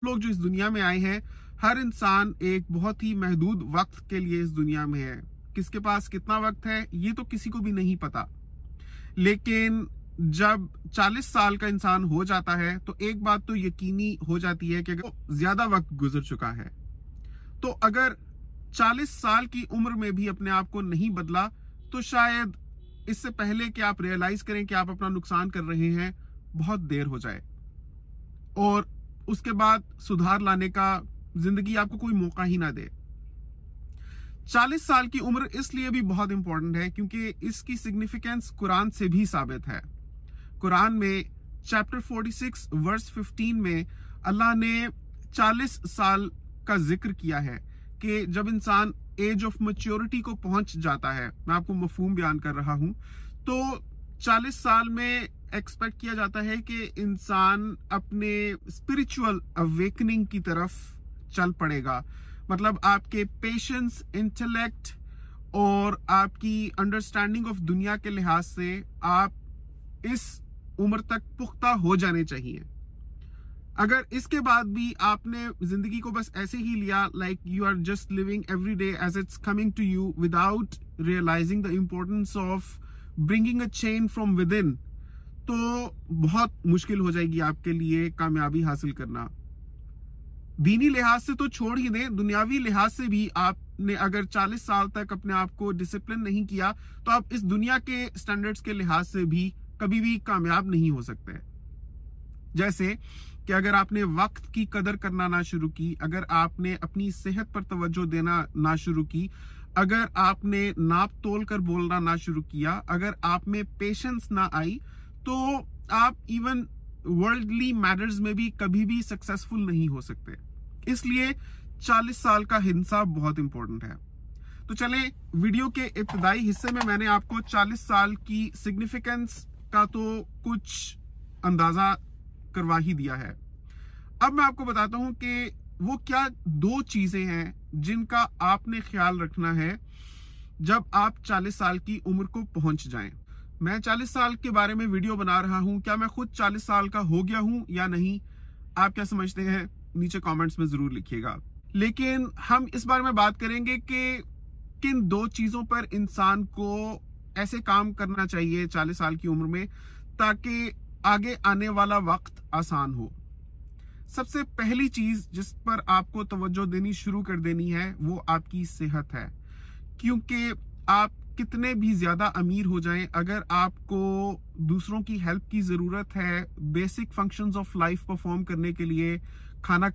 लोग जो इस दुनिया में आए हैं, हर इंसान एक बहुत ही महदूद वक्त के लिए इस दुनिया में है। किसके पास कितना वक्त है ये तो किसी को भी नहीं पता। लेकिन जब 40 साल का इंसान हो जाता है तो एक बात तो यकीनी हो जाती है कि ज्यादा वक्त गुजर चुका है। तो अगर 40 साल की उम्र में भी अपने आप को नहीं बदला तो शायद इससे पहले कि आप रियलाइज करें कि आप अपना नुकसान कर रहे हैं, बहुत देर हो जाए और उसके बाद सुधार लाने का जिंदगी आपको कोई मौका ही ना दे। 40 साल की उम्र इसलिए भी बहुत इंपॉर्टेंट है क्योंकि इसकी सिग्निफिकेंस कुरान से भी साबित है। कुरान में चैप्टर 46 वर्स 15 में अल्लाह ने 40 साल का जिक्र किया है कि जब इंसान एज ऑफ मैच्योरिटी को पहुंच जाता है, मैं आपको मफहूम बयान कर रहा हूं, तो 40 साल में एक्सपेक्ट किया जाता है कि इंसान अपने स्पिरिचुअल अवेकनिंग की तरफ चल पड़ेगा। मतलब आपके पेशेंस, इंटेलेक्ट और आपकी अंडरस्टैंडिंग ऑफ दुनिया के लिहाज से आप इस उम्र तक पुख्ता हो जाने चाहिए। अगर इसके बाद भी आपने जिंदगी को बस ऐसे ही लिया, like you are just living every day as it's coming to you without realising the importance of bringing a change from within, तो बहुत मुश्किल हो जाएगी आपके लिए कामयाबी हासिल करना। दीनी लिहाज से तो छोड़ ही दें, दुनियावी लिहाज से भी आपने अगर 40 साल तक अपने आप को डिसिप्लिन नहीं किया तो आप इस दुनिया के स्टैंडर्ड्स के लिहाज से भी कभी भी कामयाब नहीं हो सकते। जैसे कि अगर आपने वक्त की कदर करना ना शुरू की, अगर आपने अपनी सेहत पर तवज्जो देना ना शुरू की, अगर आपने नाप तोल कर बोलना ना शुरू किया, अगर आप में पेशेंस ना आई, तो आप इवन वर्ल्डली मैटर्स में भी कभी भी सक्सेसफुल नहीं हो सकते। इसलिए 40 साल का हिसाब बहुत इंपॉर्टेंट है। तो चले, वीडियो के इब्तिदाई हिस्से में मैंने आपको 40 साल की सिग्निफिकेंस का तो कुछ अंदाजा करवा ही दिया है। अब मैं आपको बताता हूं कि वो क्या दो चीजें हैं जिनका आपने ख्याल रखना है जब आप 40 साल की उम्र को पहुंच जाएं। मैं 40 साल के बारे में वीडियो बना रहा हूं, क्या मैं खुद 40 साल का हो गया हूं या नहीं, आप क्या समझते हैं नीचे कमेंट्स में जरूर लिखिएगा। लेकिन हम इस बारे में बात करेंगे कि किन दो चीजों पर इंसान को ऐसे काम करना चाहिए 40 साल की उम्र में ताकि आगे आने वाला वक्त आसान हो। सबसे पहली चीज जिस पर आपको तवज्जो देनी शुरू कर देनी है वो आपकी सेहत है, क्योंकि आप कितने भी ज्यादा अमीर हो जाएं, अगर आपको दूसरों की हेल्प की जरूरत है basic functions of life perform करने के लिए, खाना